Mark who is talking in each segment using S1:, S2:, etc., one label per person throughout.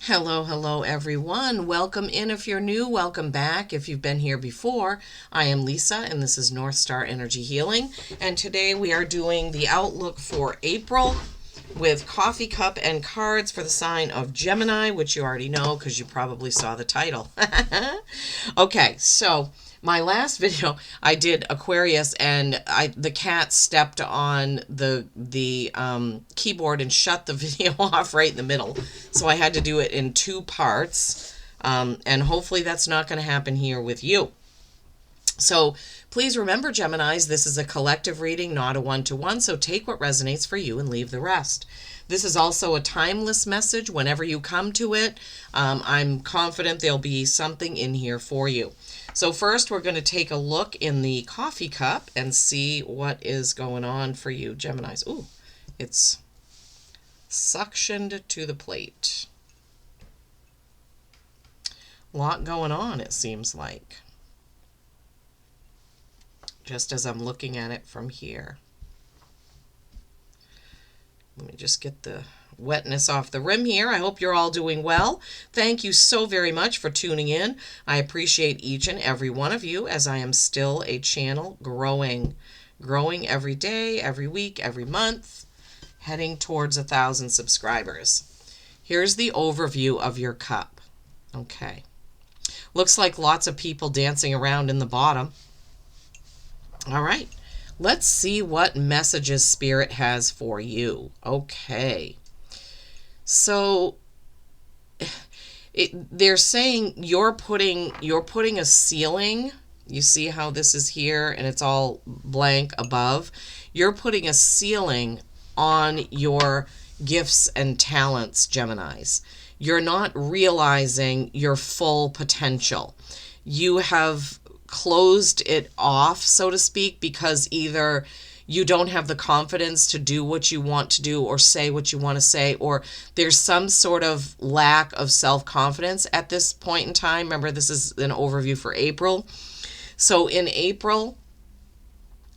S1: Hello, hello everyone. Welcome in if you're new, welcome back if you've been here before. I am Lisa and this is North Star Energy Healing, and today we are doing the outlook for April with coffee cup and cards for the sign of Gemini, which you already know because you probably saw the title. Okay, so my last video I did Aquarius, and the cat stepped on the keyboard and shut the video off right in the middle, so I had to do it in two parts, and hopefully that's not going to happen here with you. So please remember, Geminis, this is a collective reading, not a one-to-one, so take what resonates for you and leave the rest. This is also a timeless message. Whenever you come to it, I'm confident there'll be something in here for you. So first, we're going to take a look in the coffee cup and see what is going on for you, Geminis. Ooh, it's suctioned to the plate. A lot going on, it seems like, just as I'm looking at it from here. Let me just get the wetness off the rim here. I hope you're all doing well. Thank you so very much for tuning in. I appreciate each and every one of you, as I am still a channel growing every day, every week, every month, heading towards 1,000 subscribers. Here's the overview of your cup. Okay. Looks like lots of people dancing around in the bottom. All right. Let's see what messages Spirit has for you. Okay. So they're saying you're putting a ceiling. You see how this is here and it's all blank above? You're putting a ceiling on your gifts and talents, Geminis. You're not realizing your full potential. You have closed it off, so to speak, because either you don't have the confidence to do what you want to do or say what you want to say, or there's some sort of lack of self-confidence at this point in time. Remember, this is an overview for April. So in April,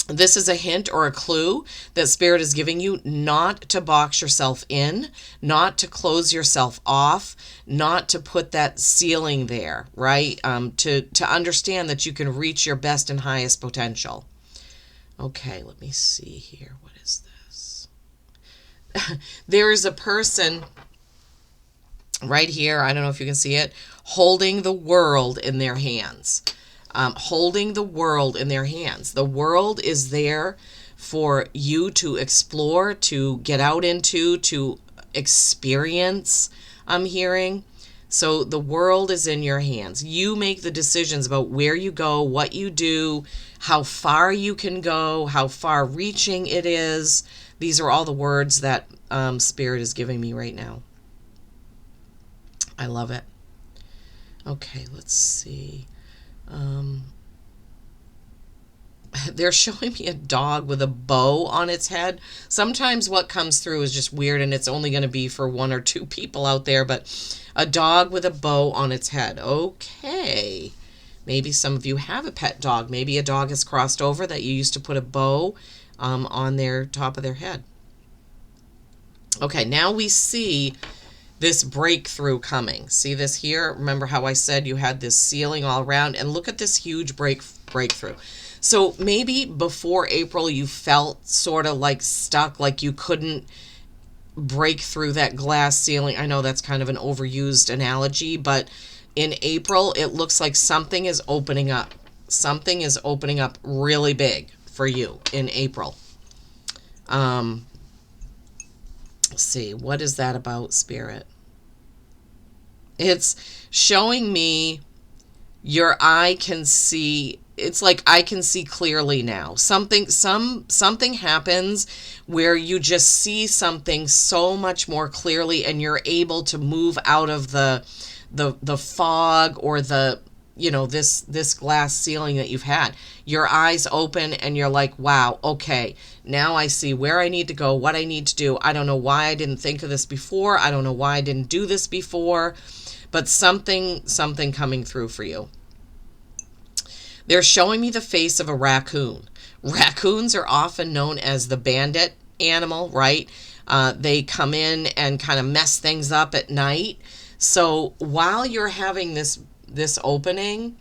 S1: this is a hint or a clue that Spirit is giving you not to box yourself in, not to close yourself off, not to put that ceiling there, right? To understand that you can reach your best and highest potential. Okay, let me see here. What is this? There is a person right here, I don't know if you can see it, holding the world in their hands. Holding the world in their hands. The world is there for you to explore, to get out into, to experience, I'm hearing. So the world is in your hands. You make the decisions about where you go, what you do, how far you can go, how far reaching it is. These are all the words that Spirit is giving me right now. I love it. Okay, let's see. They're showing me a dog with a bow on its head. Sometimes what comes through is just weird, and it's only going to be for one or two people out there, but a dog with a bow on its head. Okay. Maybe some of you have a pet dog. Maybe a dog has crossed over that you used to put a bow on their top of their head. Okay, now we see this breakthrough coming. See this here? Remember how I said you had this ceiling all around? And look at this huge breakthrough. So maybe before April you felt sort of like stuck, like you couldn't break through that glass ceiling. I know that's kind of an overused analogy, but in April it looks like something is opening up. Something is opening up really big for you in April. Let's see, what is that about, Spirit? It's showing me your eye can see. It's like I can see clearly now. Something happens where you just see something so much more clearly, and you're able to move out of the fog or the, you know, this glass ceiling that you've had. Your eyes open and you're like, wow, okay, now I see where I need to go, what I need to do. I don't know why I didn't think of this before. I don't know why I didn't do this before, but something coming through for you. They're showing me the face of a raccoon. Raccoons are often known as the bandit animal, right? They come in and kind of mess things up at night. So while you're having this opening,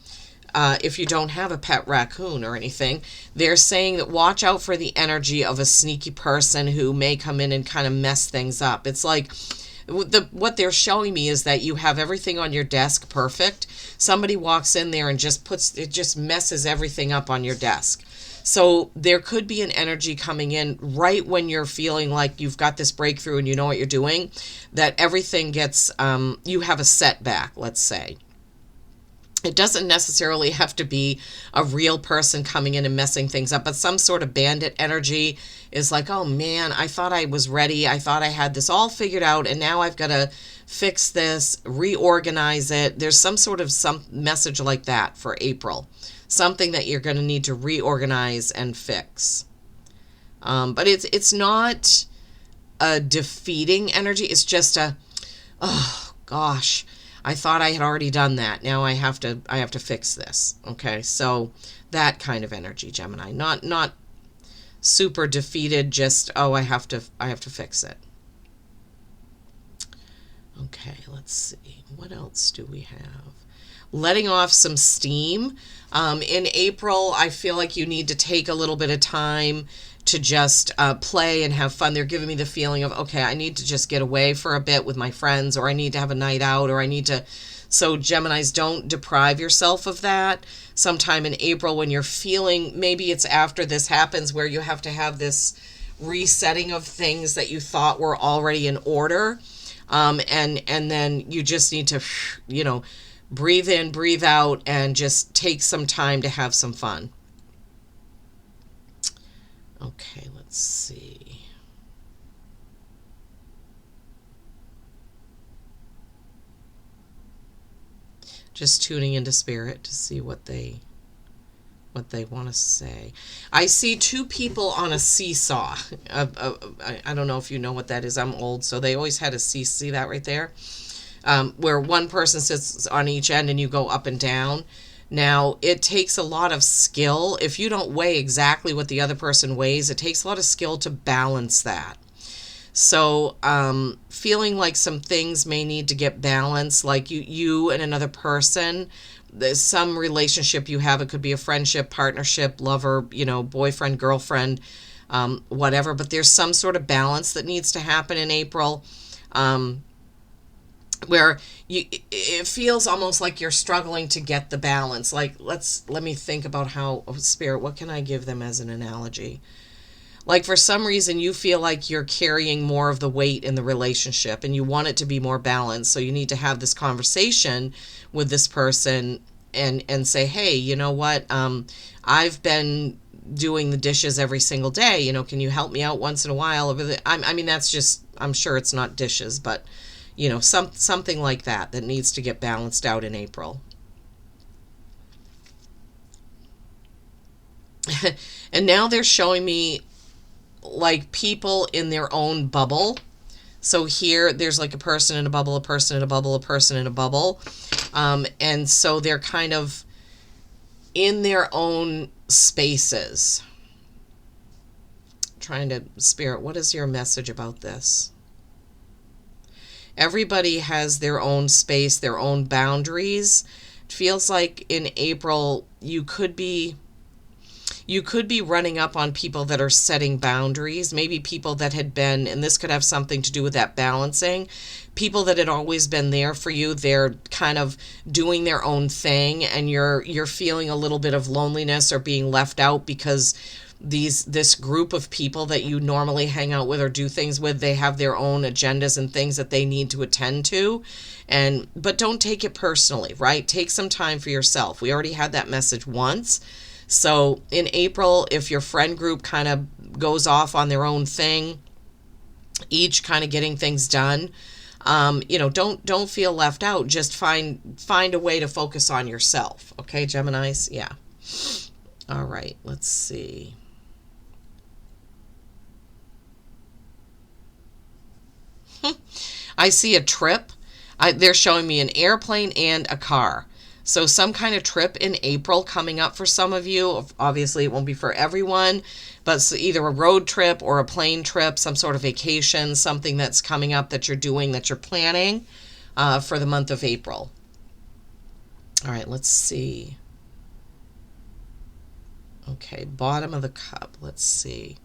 S1: if you don't have a pet raccoon or anything, they're saying that watch out for the energy of a sneaky person who may come in and kind of mess things up. It's like what they're showing me is that you have everything on your desk perfect. Somebody walks in there and just messes everything up on your desk. So there could be an energy coming in right when you're feeling like you've got this breakthrough and you know what you're doing, that everything gets, you have a setback, let's say. It doesn't necessarily have to be a real person coming in and messing things up, but some sort of bandit energy is like, oh man, I thought I was ready. I thought I had this all figured out, and now I've got to fix this, reorganize it. There's some message like that for April. Something that you're going to need to reorganize and fix. But it's not a defeating energy. It's just oh gosh, I thought I had already done that. Now I have to fix this. Okay, so that kind of energy, Gemini. Not super defeated, just I have to fix it. Okay, let's see. What else do we have? Letting off some steam. In April, I feel like you need to take a little bit of time to just play and have fun. They're giving me the feeling of, okay, I need to just get away for a bit with my friends, or I need to have a night out, or I need to... So Geminis, don't deprive yourself of that. Sometime in April when you're feeling, maybe it's after this happens, where you have to have this resetting of things that you thought were already in order. And then you just need to, breathe in, breathe out, and just take some time to have some fun. Okay, let's see. Just tuning into spirit to see what they want to say. I see two people on a seesaw. I don't know if you know what that is. I'm old, so they always had a seesaw. See that right there? Where one person sits on each end and you go up and down. Now, it takes a lot of skill. If you don't weigh exactly what the other person weighs, it takes a lot of skill to balance that. So, feeling like some things may need to get balanced, like you and another person, there's some relationship you have. It could be a friendship, partnership, lover, boyfriend, girlfriend, whatever. But there's some sort of balance that needs to happen in April. Where it feels almost like you're struggling to get the balance. Like, let me think about how, Spirit, what can I give them as an analogy? Like, for some reason, you feel like you're carrying more of the weight in the relationship and you want it to be more balanced. So you need to have this conversation with this person and say, hey, you know what? I've been doing the dishes every single day. Can you help me out once in a while? I mean, that's just, I'm sure it's not dishes, but something like that needs to get balanced out in April. And now they're showing me like people in their own bubble. So here there's like a person in a bubble, a person in a bubble, a person in a bubble. And so they're kind of in their own spaces. Trying to, Spirit, what is your message about this? Everybody has their own space, their own boundaries. It feels like in April you could be running up on people that are setting boundaries, maybe people that had been, and this could have something to do with that balancing, people that had always been there for you. They're kind of doing their own thing, and you're feeling a little bit of loneliness or being left out because this group of people that you normally hang out with or do things with, they have their own agendas and things that they need to attend to. But don't take it personally, right? Take some time for yourself. We already had that message once. So in April, if your friend group kind of goes off on their own thing, each kind of getting things done, don't feel left out. Just find a way to focus on yourself. Okay, Geminis? Yeah. All right, let's see. I see a trip. They're showing me an airplane and a car. So some kind of trip in April coming up for some of you. Obviously, it won't be for everyone, but either a road trip or a plane trip, some sort of vacation, something that's coming up that you're doing, that you're planning. for the month of April. All right, let's see. Okay, bottom of the cup. Let's see.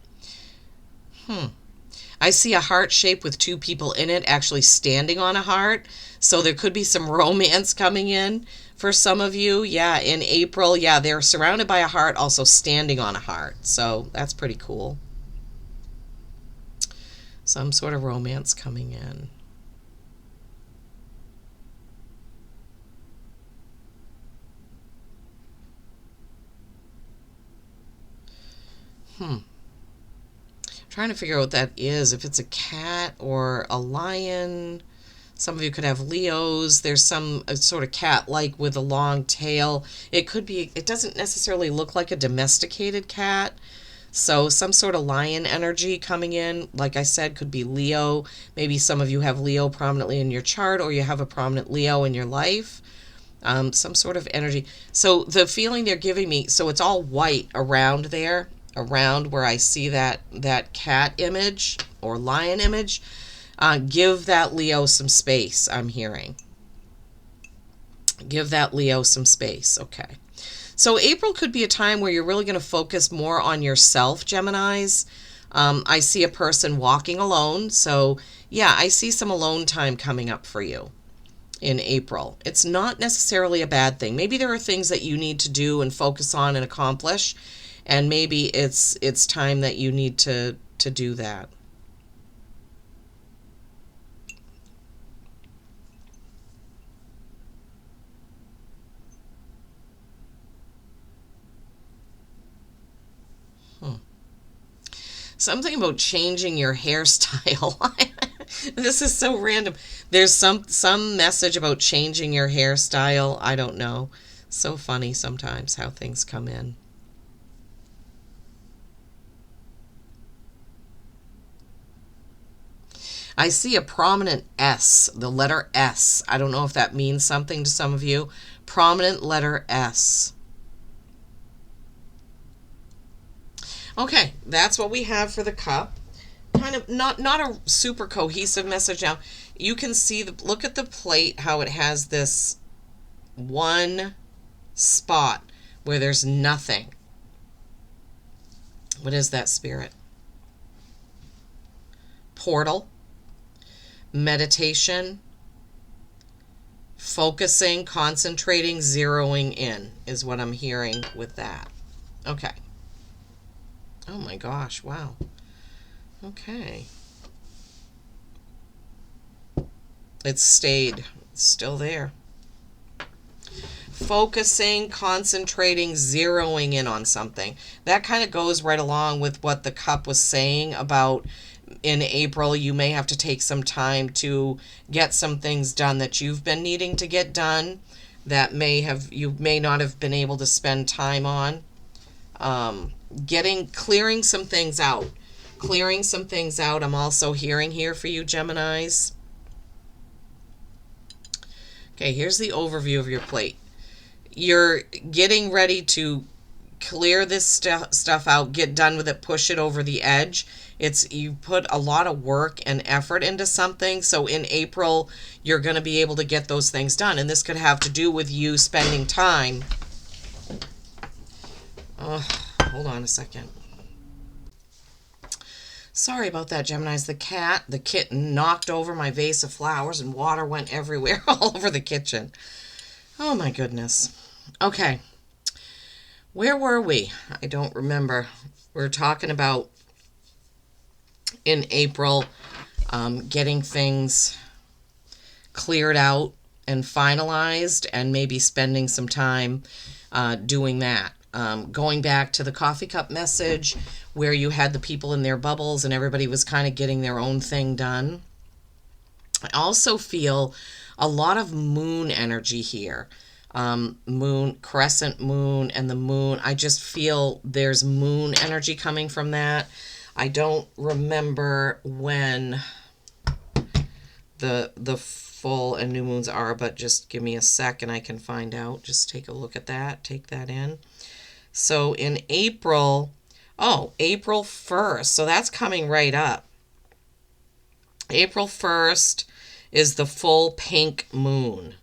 S1: I see a heart shape with two people in it actually standing on a heart. So there could be some romance coming in for some of you. Yeah, in April. Yeah, they're surrounded by a heart, also standing on a heart. So that's pretty cool. Some sort of romance coming in. Trying to figure out what that is. If it's a cat or a lion. Some of you could have Leos. There's some sort of cat-like with a long tail. It could be, it doesn't necessarily look like a domesticated cat. So some sort of lion energy coming in, like I said, could be Leo. Maybe some of you have Leo prominently in your chart, or you have a prominent Leo in your life. Some sort of energy. So the feeling they're giving me, so it's all white around there, around where I see that cat image or lion image. Give that Leo some space, I'm hearing. Give that Leo some space. Okay. So April could be a time where you're really going to focus more on yourself, Geminis. I see a person walking alone. So yeah, I see some alone time coming up for you in April. It's not necessarily a bad thing. Maybe there are things that you need to do and focus on and accomplish. And maybe it's time that you need to do that. Something about changing your hairstyle. This is so random. There's some message about changing your hairstyle. I don't know. So funny sometimes how things come in. I see a prominent S, the letter S. I don't know if that means something to some of you. Prominent letter S. Okay, that's what we have for the cup. Kind of not a super cohesive message now. You can see, look at the plate, how it has this one spot where there's nothing. What is that, Spirit? Portal. Meditation. Focusing, concentrating, zeroing in is what I'm hearing with that. Okay. Oh my gosh, wow. Okay. It's stayed. It's still there. Focusing, concentrating, zeroing in on something. That kind of goes right along with what the cup was saying about in April. You may have to take some time to get some things done that you've been needing to get done that you may not have been able to spend time on. Clearing some things out. Clearing some things out, I'm also hearing here for you, Geminis. Okay, here's the overview of your plate. You're getting ready to clear this stuff out, get done with it, push it over the edge. You put a lot of work and effort into something, so in April, you're going to be able to get those things done, and this could have to do with you spending time. Hold on a second. Sorry about that, Geminis. The kitten knocked over my vase of flowers and water went everywhere, all over the kitchen. Oh my goodness. Okay. Where were we? I don't remember. We're talking about in April, getting things cleared out and finalized and maybe spending some time doing that. Going back to the coffee cup message where you had the people in their bubbles and everybody was kind of getting their own thing done. I also feel a lot of moon energy here. Moon, crescent moon, and the moon. I just feel there's moon energy coming from that. I don't remember when the full and new moons are, but just give me a second, I can find out. Just take a look at that, take that in. So in April, April 1st, so that's coming right up. April 1st is the full pink moon.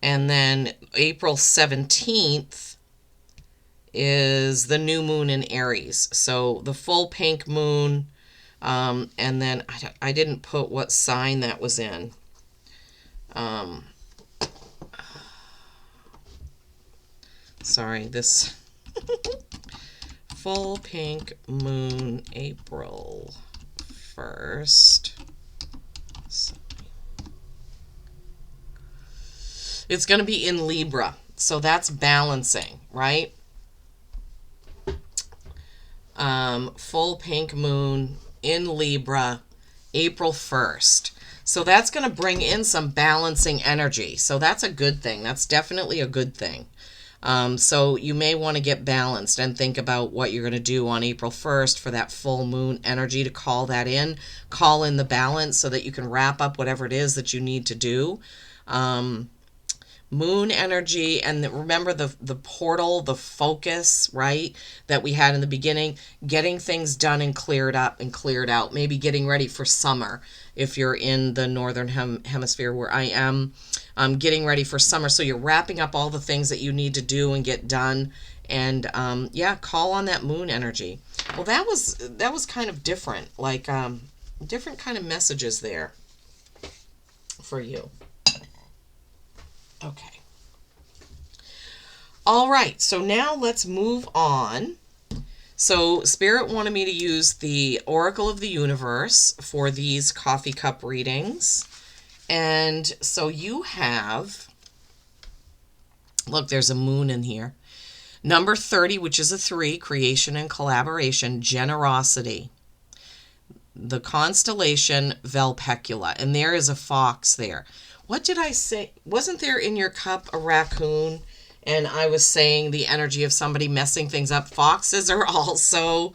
S1: And then April 17th is the new moon in Aries. So the full pink moon, and then I didn't put what sign that was in. Sorry, this full pink moon, April 1st. It's going to be in Libra. So that's balancing, right? Full pink moon in Libra, April 1st. So that's going to bring in some balancing energy. So that's a good thing. That's definitely a good thing. So you may want to get balanced and think about what you're going to do on April 1st for that full moon energy, to call that in, call in the balance so that you can wrap up whatever it is that you need to do. Moon energy, and remember the portal, the focus, right, that we had in the beginning, getting things done and cleared up and cleared out, maybe getting ready for summer if you're in the northern hemisphere where I am, getting ready for summer. So you're wrapping up all the things that you need to do and get done, and yeah, call on that moon energy. Well, that was kind of different, like different kind of messages there for you. Okay. All right, so now let's move on. So Spirit wanted me to use the Oracle of the Universe for these coffee cup readings. And so you have, look, there's a moon in here. Number 30, which is a 3, creation and collaboration, generosity. The constellation Velpecula, and there is a fox there. What did I say? Wasn't there in your cup a raccoon? And I was saying the energy of somebody messing things up. Foxes are also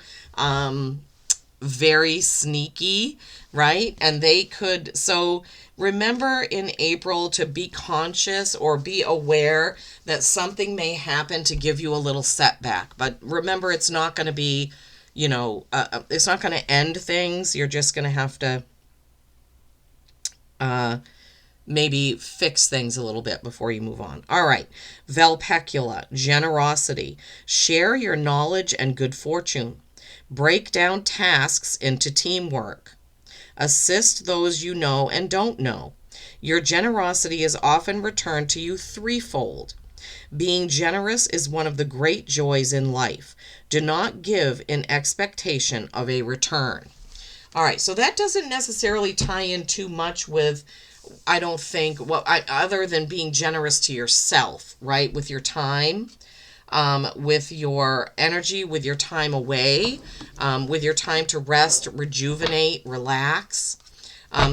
S1: very sneaky, right? And they could, so remember in April to be conscious or be aware that something may happen to give you a little setback. But remember, it's not going to be, you know, it's not going to end things. You're just going to have to maybe fix things a little bit before you move on. All right. Velpecula, generosity. Share your knowledge and good fortune. Break down tasks into teamwork. Assist those you know and don't know. Your generosity is often returned to you threefold. Being generous is one of the great joys in life. Do not give in expectation of a return. All right, so that doesn't necessarily tie in too much with, I don't think, other than being generous to yourself, right? With your time, with your energy, with your time away, with your time to rest, rejuvenate, relax.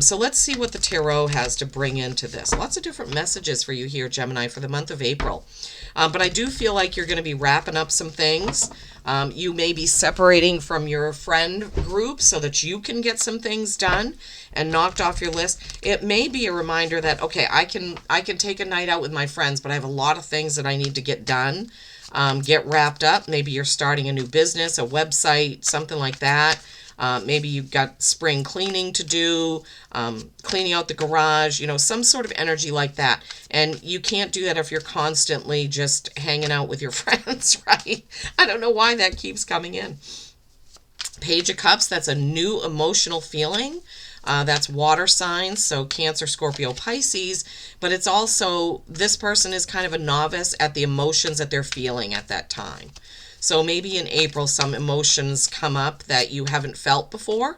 S1: So let's see what the tarot has to bring into this. Lots of different messages for you here, Gemini, for the month of April. But I do feel like you're going to be wrapping up some things. You may be separating from your friend group so that you can get some things done and knocked off your list. It may be a reminder that, okay, I can take a night out with my friends, but I have a lot of things that I need to get done, get wrapped up. Maybe you're starting a new business, a website, something like that. Maybe you've got spring cleaning to do, cleaning out the garage, you know, some sort of energy like that. And you can't do that if you're constantly just hanging out with your friends, right? I don't know why that keeps coming in. Page of Cups, that's a new emotional feeling. That's water signs, so Cancer, Scorpio, Pisces. But it's also, this person is kind of a novice at the emotions that they're feeling at that time. So maybe in April, some emotions come up that you haven't felt before,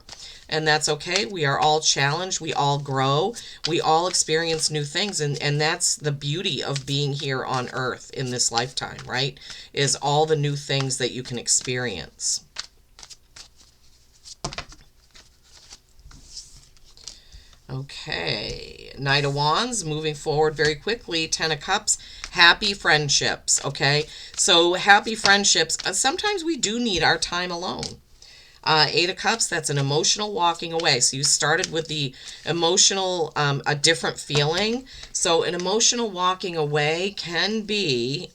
S1: and that's okay. We are all challenged. We all grow. We all experience new things, and that's the beauty of being here on Earth in this lifetime, right? Is all the new things that you can experience. Okay, Knight of Wands, moving forward very quickly. Ten of Cups, happy friendships, okay? So happy friendships, sometimes we do need our time alone. Eight of Cups, that's an emotional walking away. So you started with the emotional, a different feeling. So an emotional walking away can be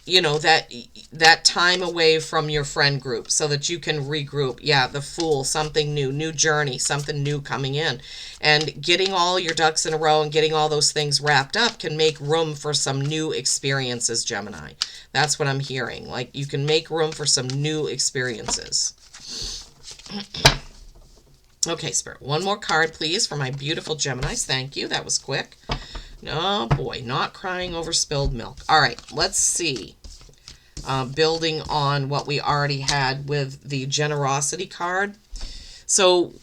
S1: you know, that time away from your friend group so that you can regroup. Yeah, the Fool, something new, new journey, something new coming in. And getting all your ducks in a row and getting all those things wrapped up can make room for some new experiences, Gemini. That's what I'm hearing. Like, you can make room for some new experiences. Okay, Spirit, one more card, please, for my beautiful Geminis. Thank you. That was quick. Oh, boy, not crying over spilled milk. All right, let's see. Building on what we already had with the generosity card. So,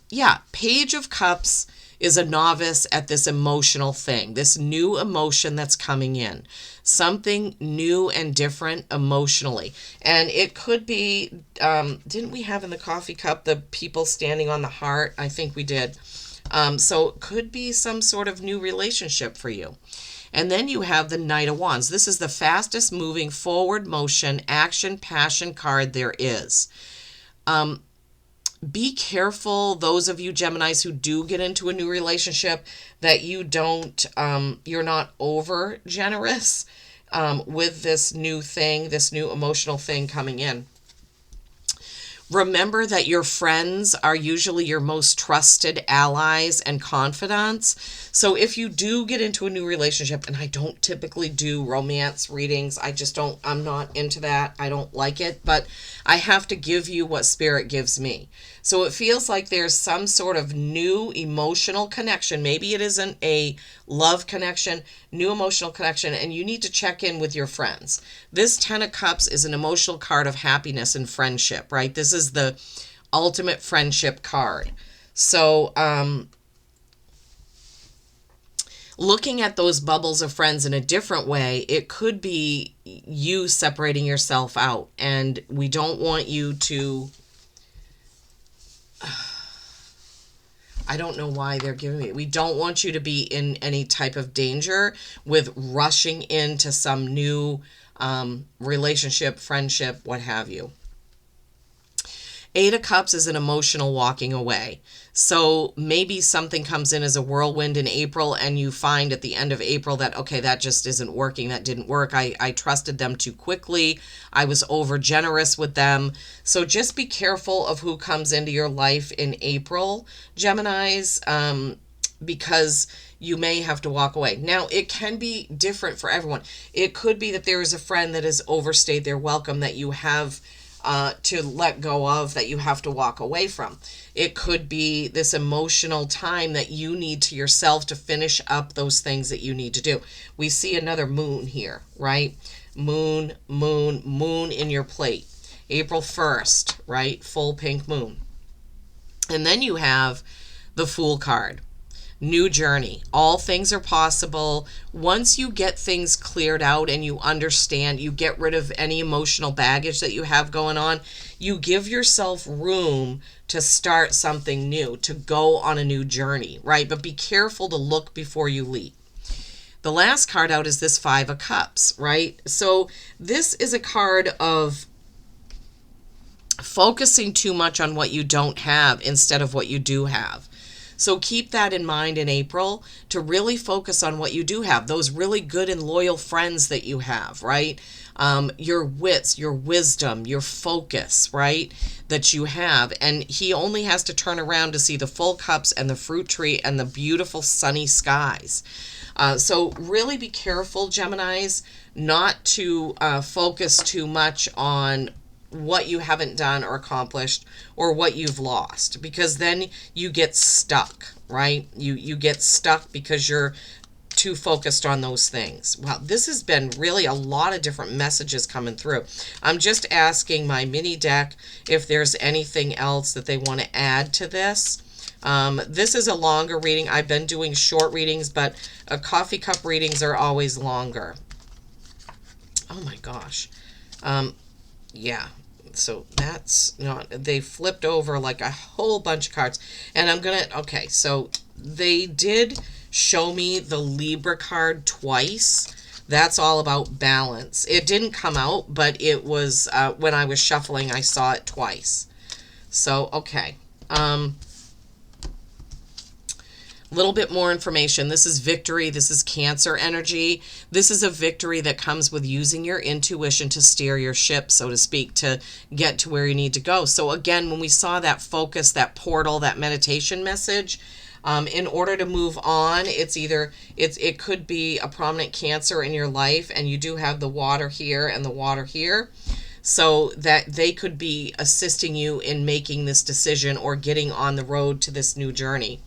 S1: yeah, Page of Cups is a novice at this emotional thing, this new emotion that's coming in. Something new and different emotionally. And it could be, didn't we have in the coffee cup the people standing on the heart? I think we did. So it could be some sort of new relationship for you. And then you have the Knight of Wands. This is the fastest moving forward motion, action, passion card there is. Be careful, those of you Geminis who do get into a new relationship, that you don't, you're not over generous with this new thing, this new emotional thing coming in. Remember that your friends are usually your most trusted allies and confidants. So if you do get into a new relationship, and I don't typically do romance readings, I'm not into that. I don't like it, but I have to give you what Spirit gives me. So it feels like there's some sort of new emotional connection. Maybe it isn't a love connection, new emotional connection, and you need to check in with your friends. This Ten of Cups is an emotional card of happiness and friendship, right? This is the ultimate friendship card. So, looking at those bubbles of friends in a different way, it could be you separating yourself out, and we don't want you to... I don't know why they're giving me... We don't want you to be in any type of danger with rushing into some new relationship, friendship, what have you. Eight of Cups is an emotional walking away. So maybe something comes in as a whirlwind in April, and you find at the end of April that, okay, that just isn't working. That didn't work. I trusted them too quickly. I was over generous with them. So just be careful of who comes into your life in April, Geminis, because you may have to walk away. Now, it can be different for everyone. It could be that there is a friend that has overstayed their welcome that you have to let go of, that you have to walk away from. It could be this emotional time that you need to yourself to finish up those things that you need to do. We see another moon here, right? Moon, moon, moon in your plate. April 1st, right? Full pink moon. And then you have the Fool card. New journey. All things are possible. Once you get things cleared out and you understand, you get rid of any emotional baggage that you have going on, you give yourself room to start something new, to go on a new journey, right? But be careful to look before you leap. The last card out is this Five of Cups, right? So this is a card of focusing too much on what you don't have instead of what you do have. So keep that in mind in April, to really focus on what you do have, those really good and loyal friends that you have, right? Your wits, your wisdom, your focus, right, that you have. And he only has to turn around to see the full cups and the fruit tree and the beautiful sunny skies. So really be careful, Geminis, not to focus too much on what you haven't done or accomplished or what you've lost, because then you get stuck, right? You get stuck because you're too focused on those things. Wow, this has been really a lot of different messages coming through. I'm just asking my mini deck if there's anything else that they want to add to this. This is a longer reading. I've been doing short readings, but coffee cup readings are always longer. Oh my gosh. Yeah. So that's not, they flipped over like a whole bunch of cards. And I'm going to, okay, so they did show me the Libra card twice. That's all about balance. It didn't come out, but it was, when I was shuffling, I saw it twice. So, okay. little bit more information. This is victory. This is Cancer energy. This is a victory that comes with using your intuition to steer your ship, so to speak, to get to where you need to go. So again, when we saw that focus, that portal, that meditation message, in order to move on, it could be a prominent Cancer in your life, and you do have the water here and the water here, so that they could be assisting you in making this decision or getting on the road to this new journey.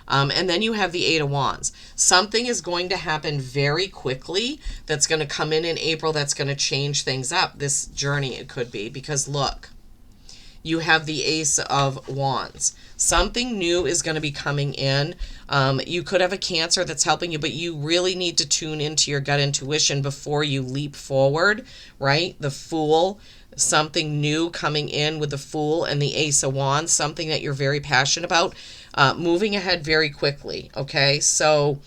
S1: And then you have the Eight of Wands. Something is going to happen very quickly that's going to come in April that's going to change things up. This journey, it could be, because look, you have the Ace of Wands. Something new is going to be coming in. You could have a Cancer that's helping you, but you really need to tune into your gut intuition before you leap forward, right? The Fool, something new coming in with the Fool and the Ace of Wands, something that you're very passionate about, moving ahead very quickly, okay? So,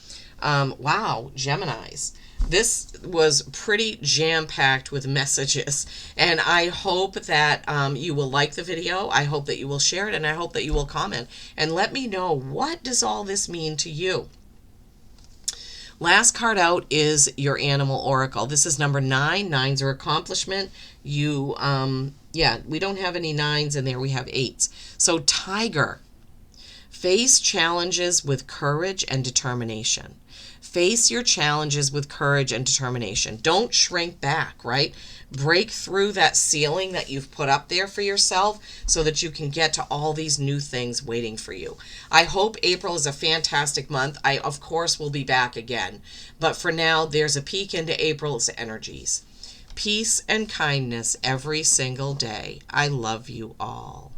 S1: wow, Geminis. This was pretty jam-packed with messages, and I hope that you will like the video. I hope that you will share it, and I hope that you will comment and let me know, what does all this mean to you? Last card out is your Animal Oracle. This is number 9. 9s are accomplishment. You, yeah, we don't have any 9s in there. We have 8s. So Tiger, face challenges with courage and determination. Face your challenges with courage and determination. Don't shrink back, right? Break through that ceiling that you've put up there for yourself so that you can get to all these new things waiting for you. I hope April is a fantastic month. I, of course, will be back again. But for now, there's a peek into April's energies. Peace and kindness every single day. I love you all.